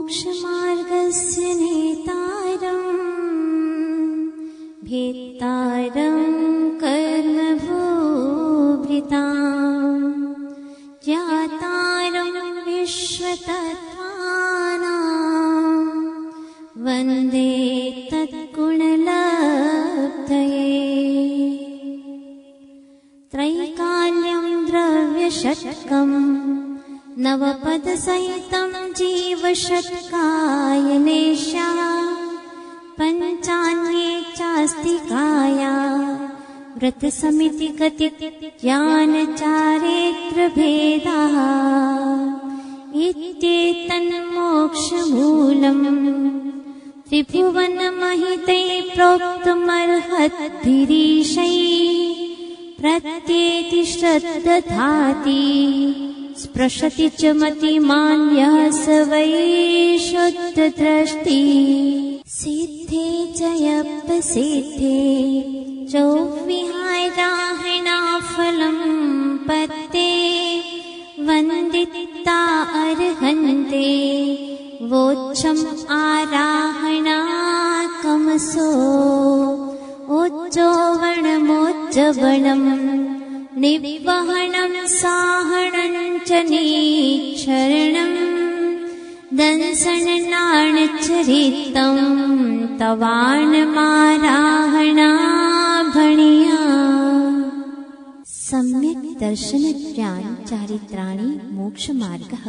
मोक्षमार्गस्य नेतारम् भेत्तारम् कर्मभूभृताम् ज्ञातारम् विश्वतत्त्वानाम् वन्दे तद्गुणलब्धये। त्रैकाल्यं द्रव्यषट्कम् नवपदसहितं जीवषट्कायनेशा पञ्चान्ये चास्तिकाया व्रतसमिति गति ज्ञानचारेत्रभेदाः इत्येतन्मोक्षमूलम् त्रिभुवनमहिते प्रोक्तुमर्हद्भिरीशैः प्रत्येति श्रद्दधाति स्पृशति च मतिमान्यः स वै शुद्धद्रष्टि। सिद्धे जयप्रसिद्धे चौविहाय राहणाफलम् पत्ते वन्दिता अर्हन्ते वोच्छम् आराहणाकमसो ओज्जोवणमोज्जवणम् निवहनं साहणं च नीच्छरणम् दंसननाणचरितं तवाणमाराहणाभणिया। सम्यक् दर्शनज्ञान चारित्राणि मोक्षमार्गः।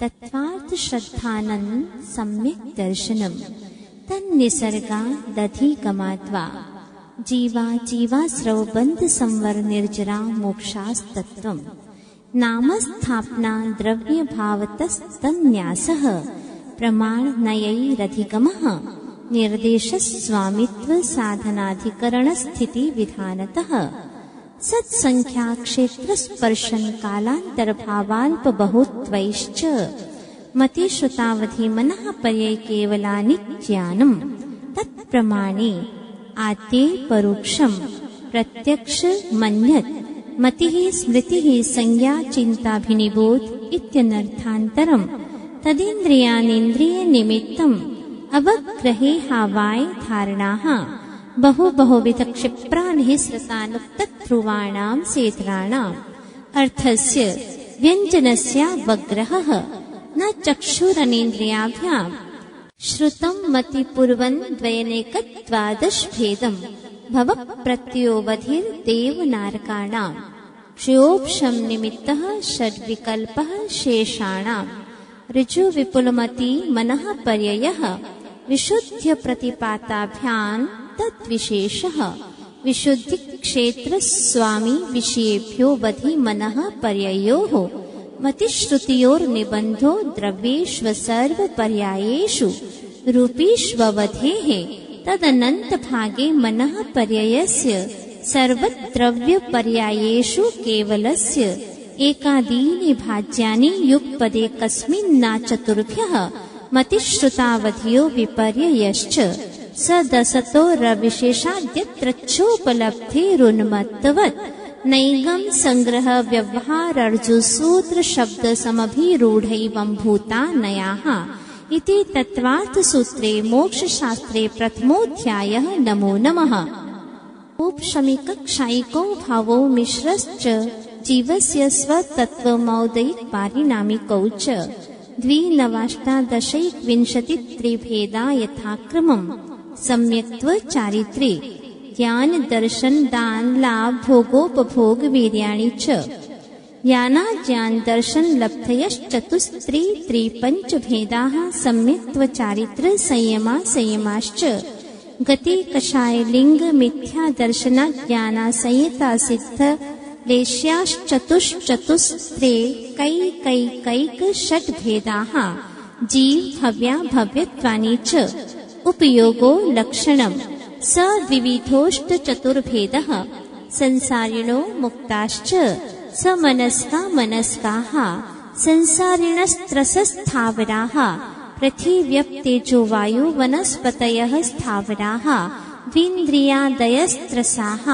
तत्त्वार्थ श्रद्धानन् सम्यक् दर्शनम् तन्निसर्गादधिगमाद्वा जीवास्रवबन्ध संवर निर्जरा मोक्षास्तत्त्वम् नामस्थापना द्रव्यभावतस्तन्न्यासः प्रमाणनयैरधिगमः निर्देशस्वामित्व साधनाधिकरणस्थितिविधानतः सत्संख्या क्षेत्रस्पर्शन कालान्तरभावाल्पबहुत्वैश्च मतिश्रुतावधि मनः पर्यै केवलानि ज्ञानम् तत्प्रमाणे आद्ये परोक्षम् प्रत्यक्ष मन्यत् मतिः स्मृतिः संज्ञा चिन्ताभिनिबोध इत्यनर्थान्तरम् तदिन्द्रियानीन्द्रियनिमित्तम् अवग्रहे हावाय धारणाः बहुविधक्षिप्रानिः श्रुतानुक्तध्रुवाणाम् सेत्राणाम् अर्थस्य व्यञ्जनस्यावग्रहः न चक्षुरनेन्द्रियाभ्याम् श्रुतम् मतिपूर्वन् द्वयनेकत्वादशभेदम् भवप्रत्ययोवधिर्देवनारकाणाम् क्षयोपशम् निमित्तः षड्विकल्पः शेषाणाम् ऋजुविपुलमति मनः पर्ययः विशुद्ध्यप्रतिपाताभ्याम् तद्विशेषः विशुद्धिक्षेत्रस्वामी विषयेभ्यो वधि मनः पर्ययोः मतिश्रुतियोर्निबन्धो द्रव्येष्वसर्वपर्यायेषु रूपीष्ववधेः तदनन्तभागे मनः पर्ययस्य सर्वद्रव्यपर्यायेषु केवलस्य एकादीनि भाज्यानि युगपदे कस्मिन्नाचतुर्भ्यः मतिश्रुतावधियो विपर्ययश्च सदसतो रविशेषाद्यत्रच्छोपलब्धेरुन्मत्तवत् नैगं संग्रह व्यवहारर्जुसूत्र शब्द समभिरूढैवम्भूता नयाः इति तत्त्वार्थसूत्रे मोक्षशास्त्रे प्रथमोऽध्यायः। नमो नमः। औपशमिकक्षायिको भावो मिश्रश्च जीवस्य स्वतत्त्वमौदैकपारिणामिकौ च द्विनवाष्टादशैकविंशतित्रिभेदा यथाक्रमम् सम्यक्त्वचारित्रे ज्ञान दर्शन दान लाभ भोगोपभोग वीर्याणि च ज्ञानाज्ञान दर्शन लब्धयश्चतुस्त्रि पंचभेदाः सम्यक्त्वचारित्र संयमाश्च गति कषाय लिंग मिथ्या दर्शना ज्ञाना संयता सिद्ध लेश्याश्चतुश्चतुस्त्रे कैक षट्भेदाः जीव भव्या भव्यत्वानि च उपयोगो लक्षणम् स द्विविधोष्टचतुर्भेदः संसारिणो मुक्ताश्च समनस्का मनस्काः संसारिणस्त्रसस्थावराः पृथिव्यप्तेजो वायु वनस्पतयः स्थावराः द्विन्द्रियादयस्त्रसाः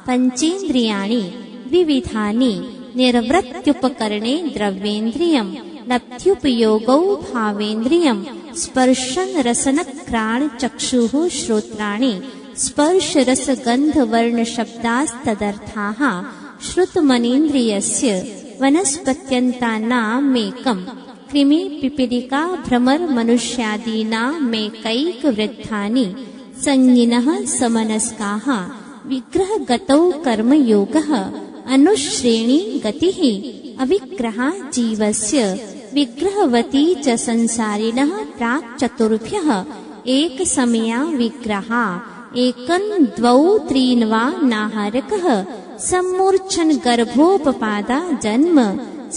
पञ्चेन्द्रियाणि विविधानि निर्वृत्युपकरणे द्रव्येन्द्रियम् लब्ध्युपयोगौ भावेन्द्रियं स्पर्शन रसनघ्राण चक्षुः श्रोत्राणि स्पर्श रस गंध वर्ण शब्दास्तदर्थाः श्रुतमनीन्द्रियस्य वनस्पत्यन्तानामेकं कृमि पिपीलिका भ्रमर मनुष्यादीनामेकैकवृद्धानि संज्ञिनः समनस्काः विग्रहगतौ कर्मयोगः अनुश्रेणी गतिः अविग्रहा जीवस्य विग्रहवती च संसारिणः प्राक् चतुर्भ्यः एकसमया विग्रहा एकं द्वौ त्रीन् वा नाहारकः सम्मूर्च्छन् गर्भोपपादा जन्म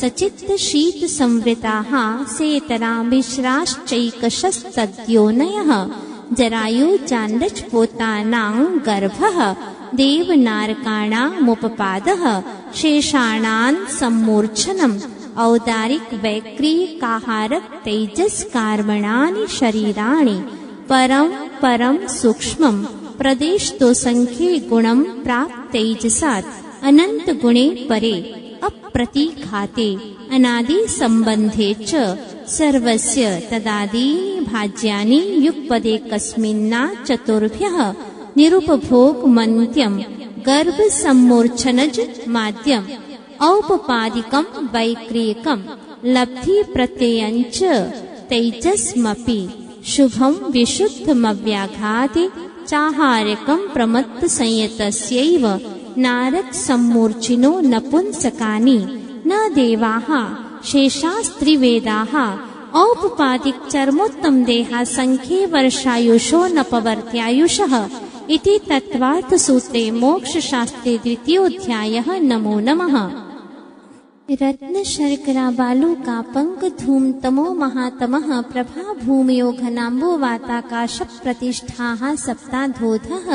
सचित्त शीत संवृताः सेतरा मिश्राश्चैकशस्तद्योनयः जरायु चाण्डचपोतानां गर्भः देवनारकाणामुपपादः शेषाणां सम्मूर्च्छनम् औदारिक वैक्रीकाहारक तेजस्कार्मणानि शरीराणि परं परं सूक्ष्मं प्रदेशतो संख्ये गुणं प्राप्त तेजसात् अनंत गुणे परे अप्रतिघाते अनादि संबंधे च सर्वस्य तदादीनि भाज्यानि युगपदे कस्मिन्ना चतुर्भ्यः निरुपभोग मन्त्यं गर्भ सम्मूर्च्छनज माद्यम् औपपादिकं वैक्रियकं लब्धि प्रत्ययञ्च तेजस्मपि शुभं विशुद्धमव्याघाते चाहार्यकं प्रमत्त संयतस्यैव नारक सम्मूर्छिनो नपुंसकानि न देवाः शेषास्त्रिवेदाः औपपादिक चर्मोत्तम देहा संख्ये वर्षायुषो नपवर्त्यायुषः इति तत्त्वार्थ सूत्रे मोक्ष शास्त्रे द्वितीयोऽध्यायः। नमो नमः। रत्न शर्करा बालूका पंक धूम तमो महातमः प्रभा भूमयो घनाम्बो वाताकाश प्रतिष्ठाः सप्ताधोधः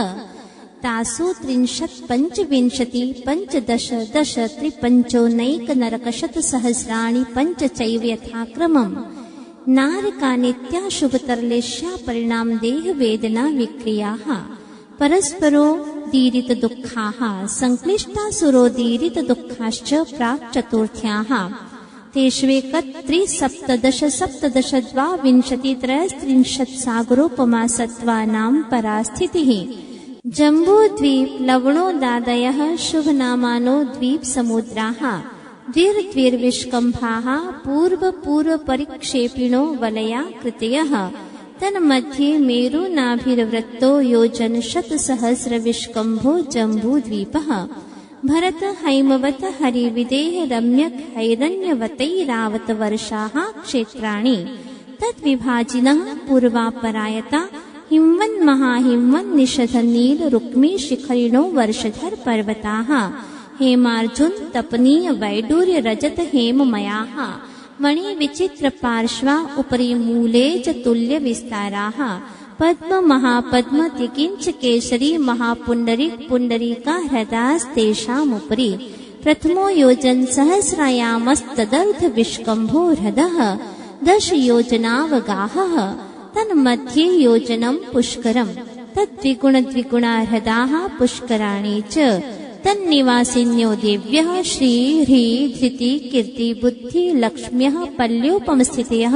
तासु 30 पंचविंशति पंचदश दश त्रिपंचोनैक नरकशत सहस्राणि पंच चैव यथाक्रमम् नारका नित्याशुभतरलेश्या परिणाम देह वेदना विक्रियाः परस्परो दीरित दुःखाः संक्लिष्टासुरो दीरित दुःखाश्च प्राक् चतुर्थ्याः तेष्वेकत्रिसप्तदश सप्तदश द्वाविंशति त्रयस्त्रिंशत् सागरोपमा सत्त्वानां परास्थितिः जम्बूद्वीप लवणोदादयः शुभनामानो द्वीप समुद्राः द्विर्विष्कम्भाः पूर्व परिक्षेपिणो वलयाकृतयः तन्मध्ये मेरुनाभिर्वृत्तो योजन शतसहस्र विष्कम्भो जम्बूद्वीपः भरत हैमवत हरिविदेह रम्यक हैरण्यवतैरावत वर्षाः क्षेत्राणि तद्विभाजिनः पूर्वापरायता हिमवन् महाहिमवन् निषध नील रुक्मी शिखरिणो वर्षधर पर्वताः हेमार्जुन तपनीय वैडूर्य रजत हेममयाः मणि विचित्र पार्श्वा उपरि मूले च तुल्य विस्ताराः पद्म महापद्म तिकिंच केसरी महापुंडरीक पुंडरीका हृदास्तेषामुपरि प्रथमो योजन सहस्रायामस्तदर्ध विष्कम्भो हृदः 10 योजनावगाहः तन्मध्ये योजनं पुष्करम् तद्विगुण द्विगुणा हृदाः पुष्कराणि च तन्निवासिन्यो देव्यः श्री ह्री धृति कीर्ति बुद्धि लक्ष्म्यः पल्योपमस्थितयः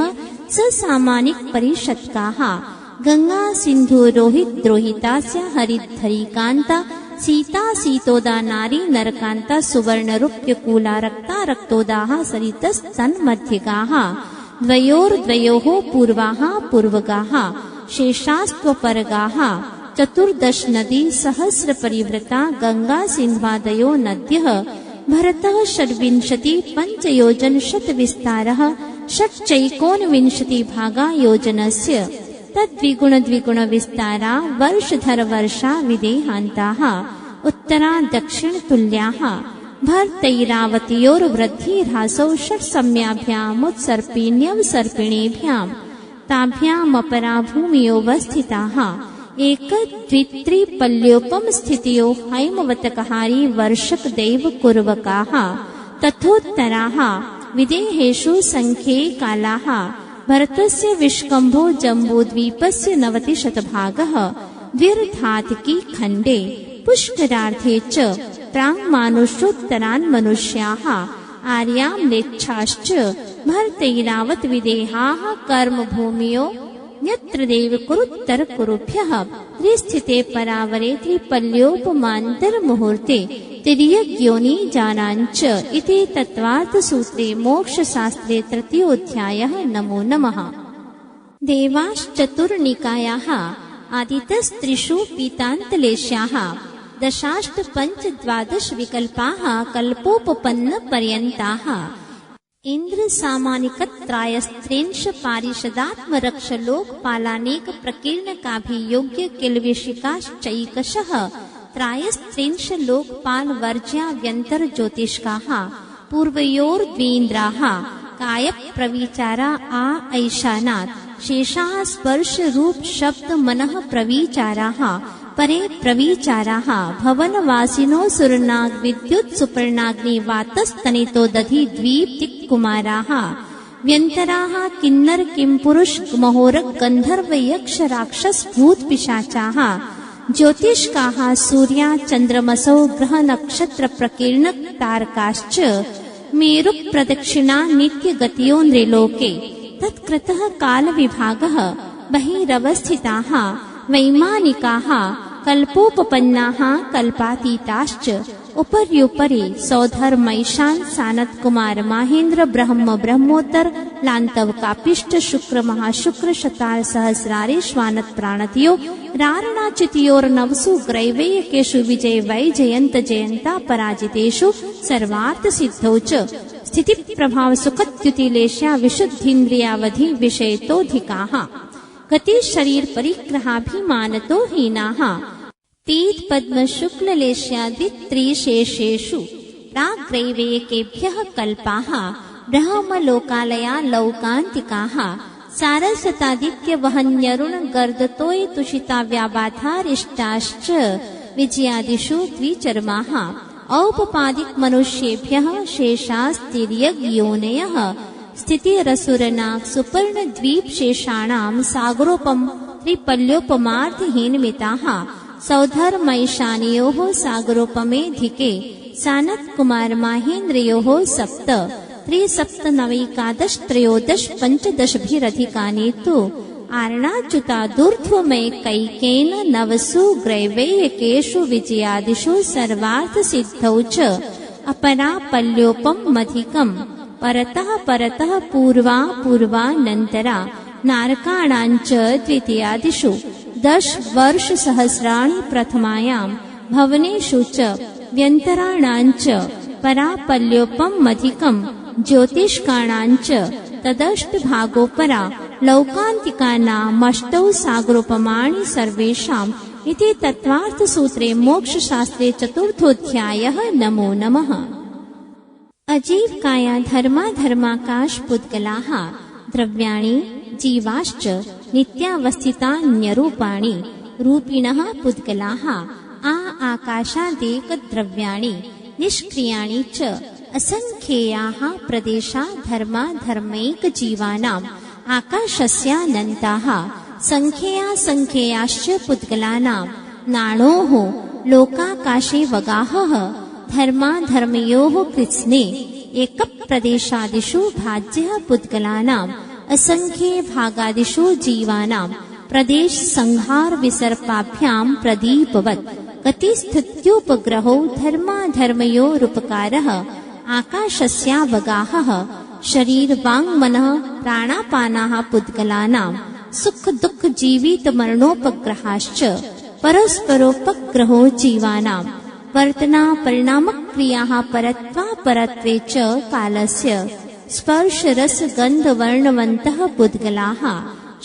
ससामानिक परिषत्काः गंगा सिंधु रोहित द्रोहितास्य हरिद्धरिकान्ता सीता सीतोदा नारी नरकान्ता सुवर्ण रुक्यकूला रक्ता रक्तोदाः सरितस्तन्मध्यगाः द्वयोर्द्वयोः पूर्वाः पूर्वगाः शेषास्त्वपरगाः 14 नदी सहस्र परिवृता गंगा सिन्धवादयो नद्यः भरतः षड्विंशति पंचयोजन शत विस्तारः षट्चैकोनविंशति भागा योजनस्य तद्विगुण द्विगुण विस्तारा वर्षधर वर्षा विदेहान्ताः उत्तरा दक्षिण तुल्याः भर्तैरावत्योर्वृद्धिर्हासौ षट्सम्याभ्यामुत्सर्पिण्यवसर्पिणीभ्यां ताभ्यामपरा भूमियोवस्थिताः एकदद्वित्रिपल्योपमस्थितयो हैमवतकहारी वर्षक दैव कुर्वकाः तथोत्तराः विदेहेषु संख्ये कालाः भरतस्य विष्कम्भो जम्बूद्वीपस्य 90 शतभागः द्विर्धातिकी खण्डे पुष्करार्थे च प्राङ्मानुषोत्तरान् मनुष्याः आर्याम्लेच्छाश्च भरतैरावत विदेहाः कर्मभूमियो यत्र देव कुरुत्तर कुरुभ्यः त्रिस्थिते परावरे त्रिपल्योपमान्तरमुहूर्ते तिर्यग्योनि जानाञ्च इति तत्त्वार्थसूत्रे मोक्षशास्त्रे तृतीयोऽध्यायः। नमो नमः। देवाश्चतुर्निकायाः आदितस्त्रिषु पीतान्तलेश्याः दशाष्टपञ्चद्वादश विकल्पाः कल्पोपपन्नपर्यन्ताः इन्द्रसामानिकत्रायस्त्रिंश पारिषदात्मरक्षलोकपालानेक प्रकीर्णकाभियोग्य किल्विषिकाश्चैकशः त्रायस्त्रिंश लोकपालवर्ज्याव्यन्तर्ज्योतिष्काः पूर्वयोर्द्वीन्द्राः कायप्रविचारा ऐशानात् शेषाः स्पर्शरूप शब्द मनः प्रविचाराः परे प्रविचाराः भवनवासिनो सुरनाग विद्युत् सुपर्णाग्नि वातस्तनितो दधि द्वीप्तिकुमाराः व्यन्तराः किन्नर किंपुरुष महोरग गन्धर्व यक्ष राक्षस भूत पिशाचाः ज्योतिष्काः सूर्या चन्द्रमसौ ग्रह नक्षत्र प्रकीर्ण तारकाश्च मेरु प्रदक्षिणा नित्यगतियो नृलोके तत्कृतः कालविभागः बहिरवस्थिताः वैमानिकाः कल्पोपपन्नाः कल्पातीताश्च उपर्युपरि सौधर्मैशान सानत कुमार महेन्द्र ब्रह्म ब्रह्मोत्तर लांतव कापिष्ट शुक्र महाशुक्र शतार सहस्रारे श्वानत प्राणतियो रारणाचितियोर्नवसु ग्रैवेयकेषु विजय वैजयन्त जयन्ता पराजितेषु सर्वार्थ सिद्धौ च स्थिति प्रभाव सुखत्युतिलेश्या विशुद्धीन्द्रियावधि विषयतोऽधिकाः गति शरीर परिग्रहाभिमानतो हीनाः पीत पद्म शुक्ललेश्यादित्रिशेषेषु प्राग्रैवेयकेभ्यः कल्पाः ब्रह्मलोकालया लौकान्तिकाः सारस्वतादित्य वहन्यरुण गर्दतोय तुषिता व्याबाधारिष्टाश्च विजयादिषु द्विचर्माः औपपादिक मनुष्येभ्यः शेषास्तिर्यग्योनयः स्थितिरसुरनाग सुपर्ण द्वीप शेषाणां सागरोपम त्रिपल्योपमार्थिहीनमिताः सौधर्मैशानयोः सागरोपमेधिके सानत कुमार महेन्द्रयोः सप्त त्रिसप्तनवैकादश त्रयोदश पञ्चदशभिरधिकानि तु आर्णाच्युतादूर्ध्वमैकैकेन नवसु ग्रैवेयकेषु विजयादिषु सर्वार्थसिद्धौ च अपरापल्योपमधिकम् परतः परतः पूर्वा पूर्वानन्तरा नारकाणाञ्च द्वितीयादिषु 10 वर्षसहस्राणि प्रथमायां भवनेषु च व्यन्तराणाञ्च परापल्योपमधिकम् ज्योतिष्काणाञ्च तदष्टभागोपरा लौकान्तिकानामष्टौ सागरोपमाणि सर्वेषाम् इति तत्त्वार्थसूत्रे मोक्षशास्त्रे चतुर्थोऽध्यायः। नमो नमः। अजीवकाया धर्माधर्माकाश पुद्गलाः द्रव्याणि जीवाश्च नित्यावस्थितान्यरूपाणि रूपिणः पुद्गलाः आकाशादेकद्रव्याणि निष्क्रियाणि च असङ्ख्येयाः प्रदेशा धर्माधर्मैकजीवानाम् आकाशस्यानन्ताः सङ्ख्येयासङ्ख्येयाश्च पुद्गलानाम् नाणोः लोकाकाशे वगाहः धर्माधर्मयोः कृत्स्ने एकप्रदेशादिषु भाज्यः पुद्गलानाम् असङ्ख्ये भागादिषु जीवानाम् प्रदेश संहार विसर्पाभ्यां प्रदीपवत् गतिस्थित्युपग्रहो धर्माधर्मयोरुपकारः आकाशस्यावगाहः शरीर वाङ् मनः प्राणापानाः पुद्गलानां सुख दुःख जीवित मरणोपग्रहाश्च परस्परोपग्रहो जीवानां वर्तना परिणामक्रियाः परत्वापरत्वे च कालस्य स्पर्श रस गन्ध वर्णवन्तः पुद्गलाः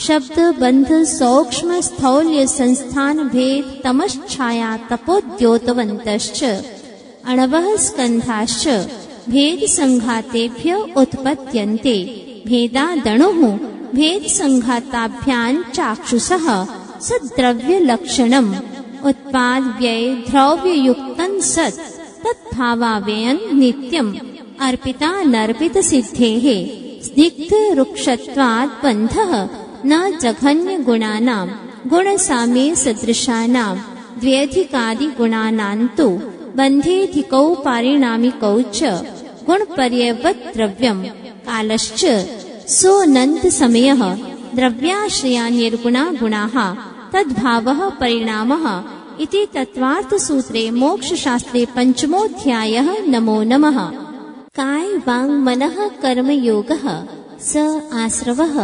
शब्द बन्ध सौक्ष्म स्थौल्य संस्थान भेद तमश्छाया तपोद्योतवन्तश्च अणवः स्कन्धाश्च भेद संघातेभ्य उत्पद्यन्ते भेदादणुः भेद संघाताभ्यां चाक्षुषः सद्द्रव्यलक्षणम् उत्पाद व्यय द्रव्ययुक्तं सत् तद्भावाव्ययं नित्यम् अर्पितानर्पित सिद्धेः स्निग्ध रुक्षत्वात् बन्धः न जघन्य गुणानां गुणसाम्ये सदृशानां द्व्यधिकादि गुणानां तु बन्धेधिकौ पारिणामिकौ च गुणपर्यवत् द्रव्यम् कालश्च सोऽनन्त समयः द्रव्याश्रया निर्गुणा गुणाः तद्भावः परिणामः इति तत्त्वार्थसूत्रे मोक्षशास्त्रे पंचमोऽध्यायः। नमो नमः। काय वाङ् मनः कर्मयोगः स आश्रवः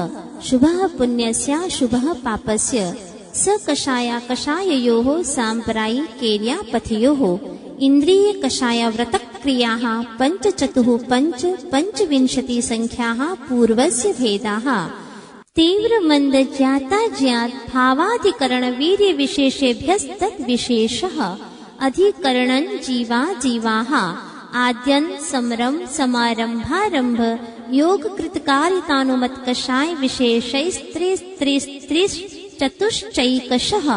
शुभः पुण्यस्याशुभः पापस्य स कषायाकषाययोः साम्प्रदायिकेर्यापथयोः इन्द्रियकषायव्रतक्रियाः पञ्चविंशति संख्याः पूर्वस्य भेदाः तीव्रमन्दज्ञाताज्ञात भावाधिकरणवीर्यविशेषेभ्यस्तद्विशेषः अधिकरणं जीवाः आद्यन् समरं समारम्भारम्भ योगकृतकारितानुमत्कषाय विशेषैस्त्रिश्चतुश्चैकशः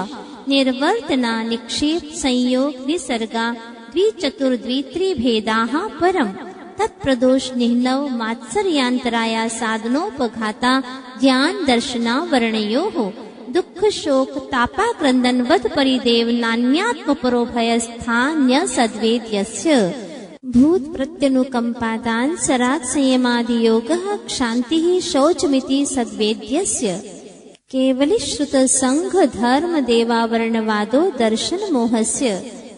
निर्वर्तना निक्षेप संयोग विसर्गा द्विचतुर्द्वित्रिभेदाः परम् तत्प्रदोष निह्नव मात्सर्यान्तराया साधनोपघाता ज्ञान दर्शनावरणयोः दुःख शोक तापाक्रन्दनवत् परिदेव नान्यात्मपरो भयस्थान्य सद्वेद्यस्य भूत प्रत्यनुकम्पादान् सराग संयमादियोगः क्षान्तिः शौचमिति सद्वेद्यस्य केवलिश्रुत संघ धर्म देवावरणवादो दर्शन मोहस्य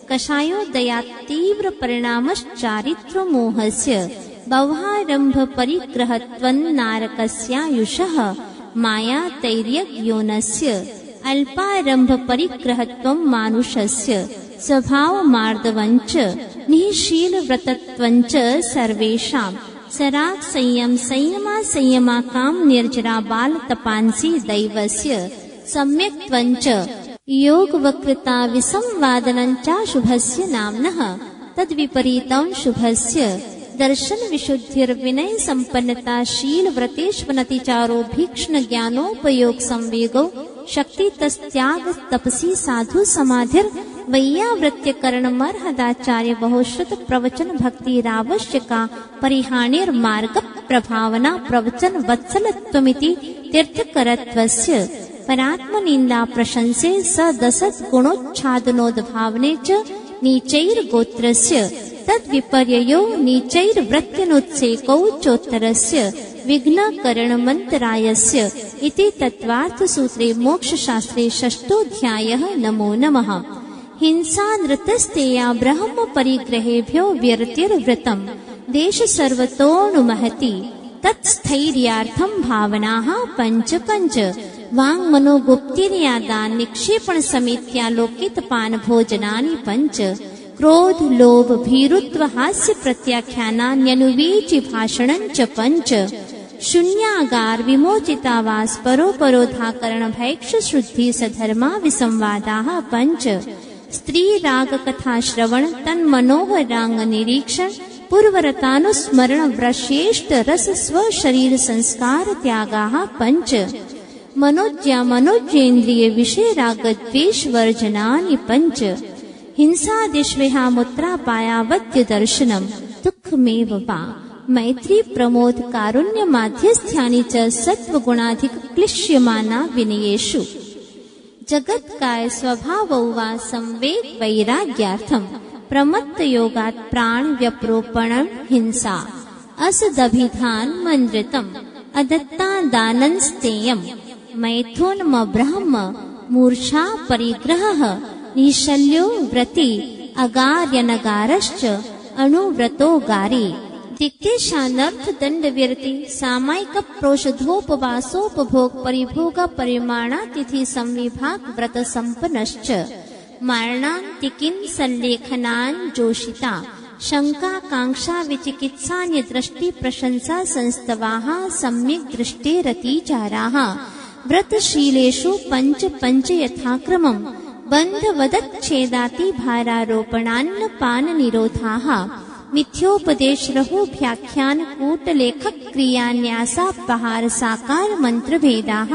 कषायोदयात् तीव्र परिणामश्चारित्र मोहस्य बह्वारम्भ परिग्रहत्वन्नारकस्यायुषः माया तैर्यग्योनस्य अल्पारम्भ परिग्रहत्वं मानुषस्य स्वभावमार्दवञ्च निःशीलव्रतत्वञ्च सर्वेषां सराग संयमा काम निर्जरा बाल तपांसी दैवस्य सम्यक्त्वञ्च योग वक्रता विसंवादनञ्चाशुभस्य नाम्नः तद्विपरीतं शुभस्य दर्शन विशुद्धिर्विनय संपन्नता शील व्रतेष्वनतिचारो भीक्ष्ण ज्ञानोपयोग संवेगो शक्ति तस्त्याग तपसी साधु समाधिर वैयावृत्य करणमर्हदाचार्य बहुश्रुत प्रवचन भक्ति रावश्यका परिहानिर्मार्ग प्रभावना प्रवचन वत्सलत्वमिति तीर्थकरत्वस्य परात्मनिंदा प्रशंसे सदसत् गुणोच्छादनोद्भावने च नीचैर्गोत्रस्य तद्विपर्ययो नीचैर्वृत्त्यनुत्सेकौ चोत्तरस्य विघ्नकरणमन्तरायस्य इति तत्त्वार्थसूत्रे मोक्षशास्त्रे षष्ठोऽध्यायः। नमो नमः। हिंसा नृतस्तेया ब्रह्म परिग्रहेभ्यो व्यर्तिर्वृतम् देश सर्वतोऽनुमहति तत्स्थैर्यार्थं भावनाः पञ्च वाङ्मनोगुप्तिर्यादान् निक्षेपण समेत्यालोकितपान भोजनानि पञ्च क्रोध लोभ भीरुत्व हास्य प्रत्याख्यानान्यनुवीचि भाषणञ्च पञ्च शून्यागार विमोचितावास परोपरोधाकरण भैक्ष शुद्धि सधर्मा विसंवादाः पञ्च स्त्री राग कथा श्रवण तन्मनोहरांग निरीक्षण पूर्वरतानुस्मरण व्रश्रेष्ठ रस स्व शरीर संस्कार त्यागाः पञ्च मनोज्ञेन्द्रिय विषय राग द्वेष वर्जनानि पञ्च हिंसादिष्वेहा मुत्रापायावद्य दर्शनम् दुःखमेव वा मैत्री प्रमोद कारुण्य माध्यस्थ्यानि च सत्वगुणाधिक क्लिश्यमाना विनयेषु जगत्काय स्वभावौ वा संवेग वैराग्यार्थम् प्रमत्त योगात् प्राण व्यप्रोपणम् हिंसा असदभिधान मन्द्रितम् अदत्ता दानंस्तेयम् मैथुनम ब्रह्म मूर्छा परिग्रहः निशल्यो व्रति अगार्यनगारश्च अणुव्रतो गारी दिक्तेशानर्थ दंड विरति सामायिक प्रोषधोपवासोपभोग परिभोग परिमाणातिथि संविभाग व्रत संपन्नश्च मारणान्तिकिन सल्लेखनान् जोषिता शंका कांक्षा विचिकित्सान्य दृष्टि प्रशंसा संस्तवाः सम्यक् दृष्टेरतिचाराः व्रतशीलेषु पंच यथाक्रमम् बन्धवदच्छेदाति भारारोपणान्नपान निरोधाः मिथ्योपदेशरहोभ्याख्यान कूटलेखक क्रियान्यासापहार साकार मंत्रभेदाः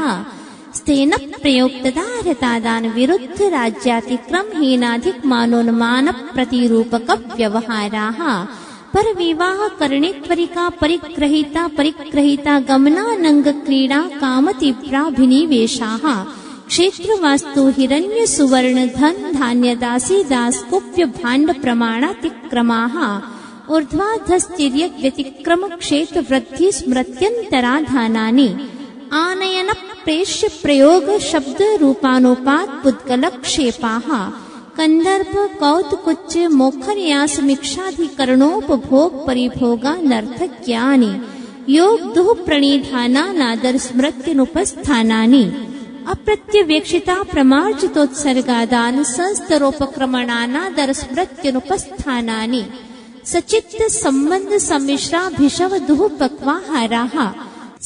स्तेन प्रयोक्तदारतादान विरुद्ध राज्यातिक्रम हीनाधिक मानोन्मान प्रतिरूपक व्यवहाराः पर विवाह करणे त्वरिका परिग्रहिता गमनानंग क्रीडा कामतीव्राभिनिवेशाः क्षेत्र वास्तु हिरण्य सुवर्ण धन धान्य दासी दास कुप्य भाण्ड प्रमाणातिक्रमाः ऊर्ध्वाधस्तिर्यक् व्यतिक्रम क्षेत्र वृद्धि स्मृत्यन्तराधानानि आनयन प्रेष्य प्रयोग शब्द रूपानुपात पुद्गलक्षेपाः कंदर्प कौतुकुच्च मोखन्यास मिक्षाधिकरणोपभोग परिभोगानर्थज्ञानि योग दुह प्रणिधानानादर स्मृत्यनुपस्थानानि अप्रत्यवेक्षिता प्रमार्जितोत्सर्गादान संस्तरोपक्रमणानादर स्मृत्यनुपस्थानानि सचित्त संबंध सम्मिश्राभिषव दुह पक्वाहाराः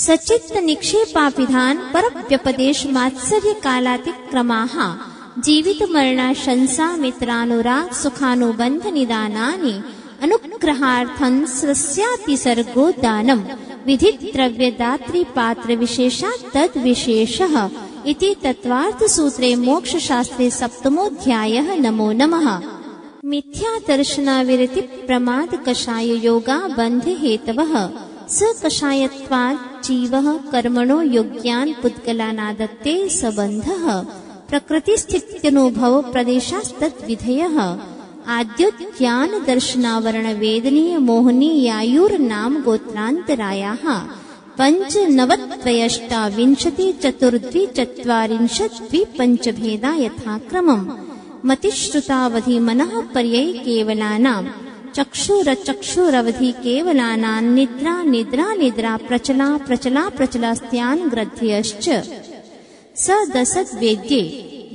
सचित्त निक्षेपाभिधान परव्यपदेश मात्सर्य कालातिक्रमाः जीवित मरणाशंसा मित्रानुराग सुखानुबंध निदानानि अनुग्रहार्थं स्वस्यातिसर्गो दानं विधित द्रव्य दात्री पात्र विशेषात् तद् विशेषः इति तत्त्वार्थ सूत्रे मोक्ष शास्त्रे सप्तमोऽध्यायः। नमो नमः। मिथ्या दर्शनाविरति प्रमाद कषाय योगा बंध हेतवः स कषायत्वात् जीवः कर्मणो योग्यान् पुद्गलानादत्ते सबन्धः प्रकृति स्थित्यनुभव प्रदेशास्तद्विधयः आद्योज्ञान दर्शनावरण वेदनीय मोहनीयायुर्नाम गोत्रान्तरायाः पञ्चनवत्वयष्टाविंशति चतुर्द्वि चत्वारिंशद्वि पञ्चभेदा यथाक्रमम् मतिश्रुतावधि मनः पर्यै केवलानां चक्षुरवधि केवलानां निद्रा निद्रा निद्रा प्रचला प्रचला प्रचलास्त्यान् ग्रन्थयश्च स दशक वेद्ये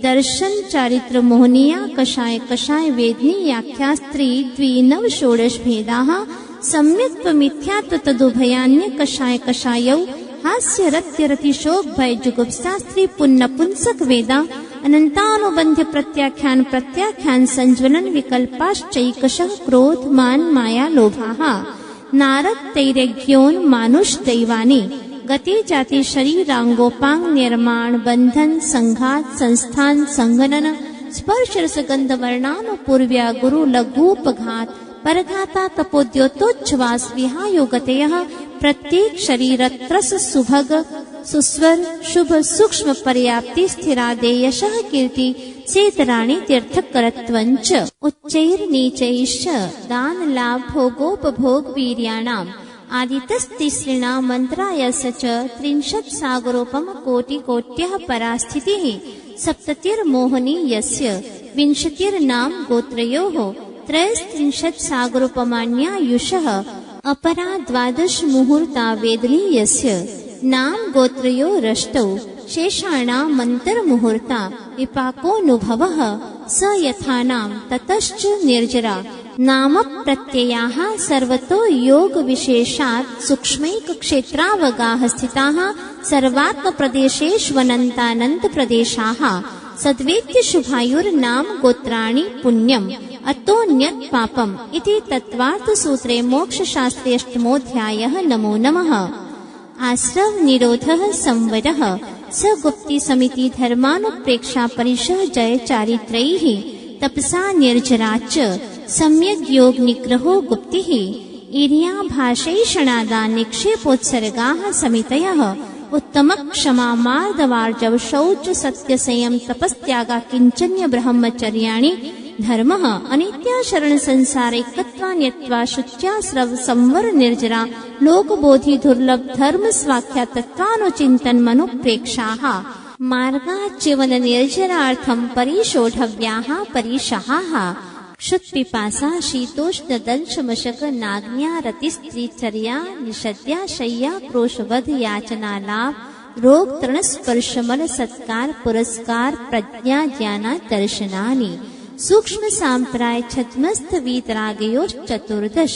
दर्शन चारित्र मोहनीया कषाय कषाय वेदनीयाख्यास्त्री द्विनव षोडश भेदाः सम्यक् मिथ्यात्व तदुभयान्य कषाय कषायौ हास्य रत्य रतिशोक भय जुगुप्सास्त्री पुन्न पुंसक वेदा अनंतानुबंध प्रत्याख्यान प्रत्याख्यान संज्वलन विकल्पाश्चैकशः क्रोध मान माया लोभाः नारद तैरज्ञोन मानुष दैवानि गति जाति शरीरांगोपांग निर्माण बंधन संघात संस्थान संघनन स्पर्श रसगंध वर्णान पूर्व्या गुरु लघुपघात परघाता तपोद्योतोच्छ्वास विहायो गतयः प्रत्येक शरीरत्रस सुभग सुस्वर शुभ सूक्ष्म पर्याप्ति स्थिरादेयशः कीर्ति सेतराणि तीर्थकरत्वञ्च उच्चैर्नीचैश्च दान लाभ भोगोपभोग वीर्याणाम् आदितस्तिसृणां मन्त्रायस्य च 30 सागरोपम कोटिकोट्यः परास्थितिः सप्ततिर्मोहनीयस्य 20 गोत्रयोः 33 सागरोपमान्यायुषः अपरा 12 मुहूर्ता वेदनीयस्य नाम गोत्रयोरष्टौ शेषाणां मन्तर्मुहूर्ता विपाकोऽनुभवः स यथानां ततश्च निर्जरा नाम प्रत्ययाः सर्वतो योग विशेषात् सूक्ष्मैक क्षेत्रावगाः स्थिताः सर्वात्म प्रदेशेष्वनन्तानन्त प्रदेशाः सद्वेद्य शुभायुर्नाम गोत्राणि पुण्यम् अतोऽन्यत् पापम् इति तत्त्वार्थ सूत्रे मोक्ष शास्त्रे अष्टमोऽध्यायः। नमो नमः। आश्रव निरोधः संवरः स गुप्ति समिति धर्मानुप्रेक्षा परिशः जय चारित्रैः तपसा निर्जराच सम्यग् योग निग्रहो गुप्तिः ईर्याभाषैषणादान् निक्षेपोत्सर्गाः समितयः उत्तम क्षमा मार्दवार्जव शौच सत्य संयम तपस्त्यागा किंचन्य ब्रह्मचर्याणि धर्मः अनित्या शरण संसारैकत्वान्यत्वा शुच्यास्रव संवर निर्जरा लोकबोधि दुर्लभ धर्म स्वाख्या तत्त्वानुचिन्तन मनुप्रेक्षाः मार्गाच्यवन निर्जरार्थं परिशोढव्याः परिशहाः क्षुत्पिपासा शीतोष्ण दंश मशक नाग्न्या रतिस्त्रीचर्या निषद्या शय्या क्रोशवध याचना लाभ रोग तृण स्पर्श मन सत्कार पुरस्कार प्रज्ञा ज्ञाना दर्शनानि सूक्ष्म सांप्राय छद्मस्थ वीतरागयोश्चतुर्दश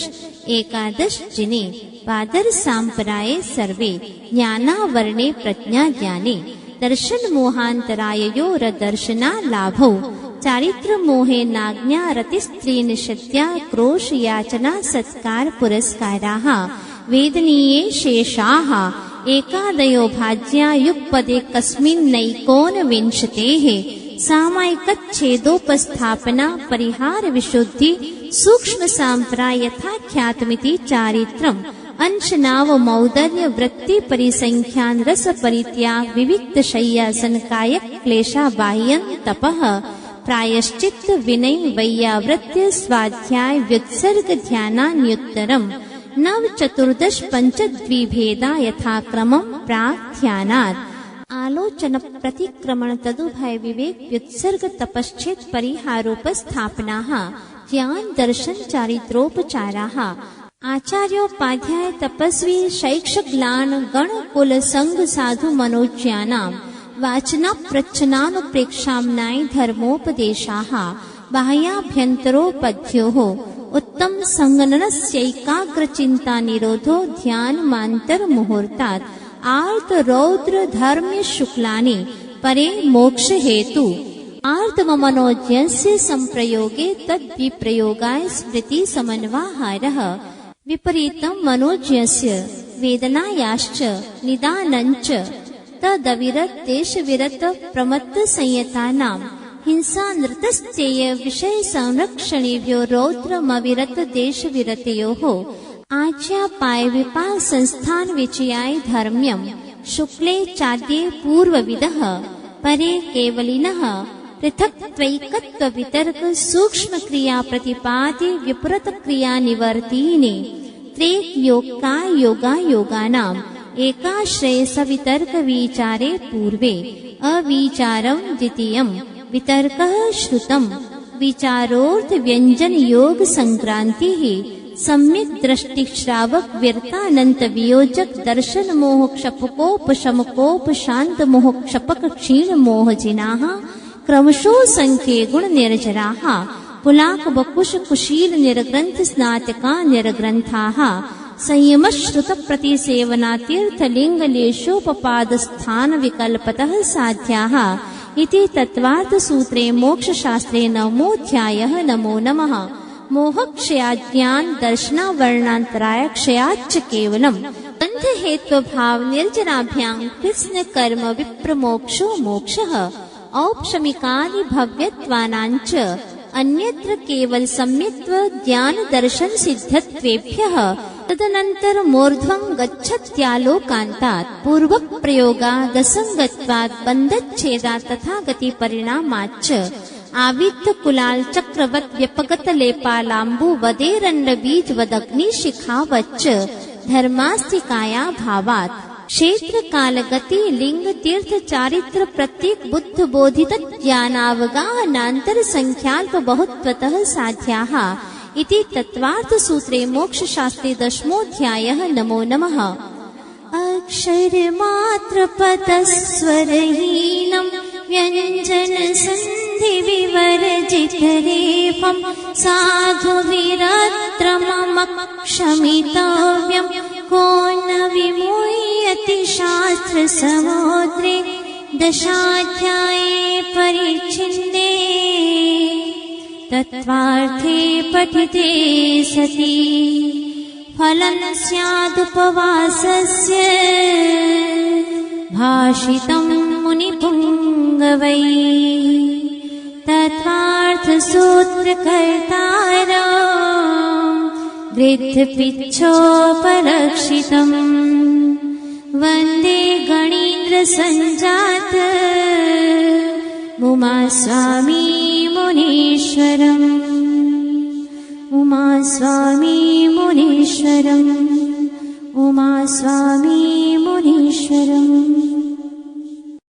एकादश जिने पादर सांप्राय सर्वे ज्ञानावर्णे प्रज्ञा ज्ञाने दर्शन मोहान्तराययोर दर्शना लाभौ चारित्र मोहे नाज्ञा रतिस्त्री निषद्या क्रोश याचना सत्कार पुरस्काराः वेदनीये शेषाः एकादयो भाज्या युगपदे कस्मिन्नैकोनविंशतेः सामायिकच्छेदोपस्थापना परिहार विशुद्धि सूक्ष्म सांप्राय यथाख्यातमिति चारित्रम् अंशनाव मौदर्य वृत्ति परिसंख्यान रस परित्याग विविक्त शय्यासन कायक क्लेशा बाह्यं तपः प्रायश्चित्त विनय वैयावृत्य स्वाध्याय व्युत्सर्ग ध्यानान्युत्तरम् नव चतुर्दश पंचद्विभेदा यथाक्रमम् प्राध्यानात् आलोचन प्रतिक्रमण तदुभय विवेक व्युत्सर्ग तपश्चेत परिहारोपस्थापनाः ज्ञान दर्शन चारित्रोपचाराः आचार्योपाध्याय तपस्वी शैक्षक ग्लान गण कुल संग साधु मनोज्ञानाम् वाचना प्रच्छनानुप्रेक्षाम्नाय धर्मोपदेशाः बाह्याभ्यन्तरोपद्योः उत्तम संगननस्यैकाग्र चिंता निरोधो ध्यान मांतर मुहूर्तात् आर्त रौद्र धर्म्य शुक्लानि परे मोक्ष हेतु आर्तम मनोज्ञस्य संप्रयोगे तद्विप्रयोगाय स्मृति समन्वाहारः विपरीतं मनोज्ञस्य वेदनायाश्च निदानञ्च तदविरत देशविरत प्रमत्त संयतानां हिंसा नृतस्तेय विषय संरक्षणेभ्यो रौद्रमविरत देशविरतयोः आज्ञापाय विपाक संस्थान विचयाय धर्म्यम् शुक्ले चाद्ये पूर्वविदः परे केवलिनः पृथक्त्वैकत्व वितर्क सूक्ष्म क्रिया प्रतिपाद्य विपरीत क्रिया निवर्तीनि त्रेक योगा योगा योगानाम् एकाश्रय सवितर्क विचारे पूर्वे अविचारं द्वितीयम् वितर्कः श्रुतम् विचारोर्थ व्यंजन योग संक्रांतिः सम्यक दृष्टि श्रावक व्यर्थानंत वियोजक दर्शन मोह क्षपकोप शमकोप शांत मोह क्षपक क्षीण मोह जिनाः क्रमशो संख्ये गुण निर्जराः पुलाक बकुश कुशील निर्ग्रंथ स्नातका निर्ग्रंथाः संयम श्रुत प्रतिसेवना तीर्थ लिंग लेशोपपाद स्थान विकल्पतः साध्याः इति तत्वार्थ सूत्रे मोक्ष शास्त्रे नवमोऽध्यायः। नमो नमः। मोहक्षयाज्ञान दर्शना वर्णांतराय क्षयाच्च केवलम् बंध हेतु भाव निर्जराभ्यां कृष्ण कर्म विप्रमोक्षो मोक्षः औपशमिकानि भव्यत्वानांच अन्यत्र केवल सम्यक्त्व ज्ञान दर्शन सिद्धत्वेभ्यः तदनंतर मूर्ध्वं गच्छत्यालोकान्तात् पूर्वक प्रयोगादसंगत्वात् बन्धच्छेदात् तथा गति परिणामाच्च आवित्त कुलाल चक्रवत् व्यपगत लेपालाम्बु वदेरण्ड बीज वदग्नि शिखावच्च धर्मास्तिकाया भावात् क्षेत्र काल गति लिंग तीर्थ चारित्र प्रत्येक बुद्ध बोधित ज्ञानावगाहनांतर संख्याल्प बहुत्वतः साध्याः इति तत्वार्थ सूत्रे मोक्ष शास्त्रे दशमोऽध्यायः। नमो नमः। अक्षर मात्र पतस्वरहीनं व्यञ्जन संधि विवर्जित रेफं साधु विरत्रमक्षमितव्यं को न विमुह्यति शास्त्र समुद्रे दशाध्याये परिच्छिन्ने तत्त्वार्थे पठिते सति फलं स्यादुपवासस्य भाषितं मुनिपुङ्गवै तत्त्वार्थसूत्रकर्तारं गृध्रपिच्छोपलक्षितम् वन्दे गणीन्द्रसञ्जात उमास्वामी मुनीश्वरम् उमास्वामी मुनीश्वरम् उमास्वामी मुनीश्वरम्।